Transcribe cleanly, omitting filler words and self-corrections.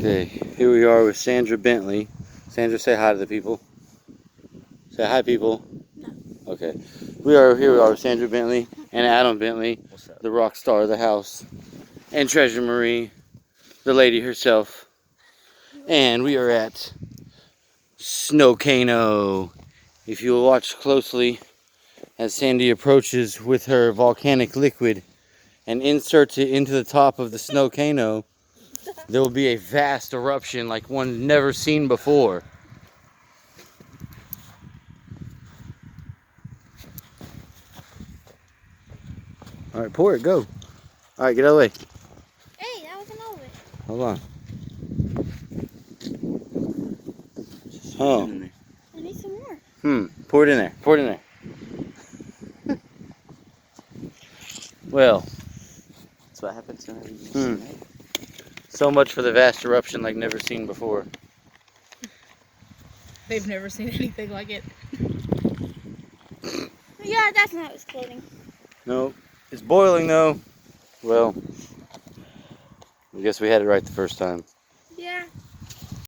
Okay, here we are with Sandra Bentley. Sandra, say hi to the people. Say hi, people. No. Okay. Here we are with Sandra Bentley and Adam Bentley, the rock star of the house, and Treasure Marie, the lady herself. And we are at Snowcano. If you will watch closely as Sandy approaches with her volcanic liquid and inserts it into the top of the Snowcano, there will be a vast eruption like one never seen before. All right, pour it, go. All right, get out of the way. Hey, that wasn't all of it. Hold on. Oh. I need some more. Pour it in there. Pour it in there. Well. That's what happens whenever you So much for the vast eruption like never seen before. They've never seen anything like it. Yeah, that's not exploding. No. It's boiling though. Well, I guess we had it right the first time.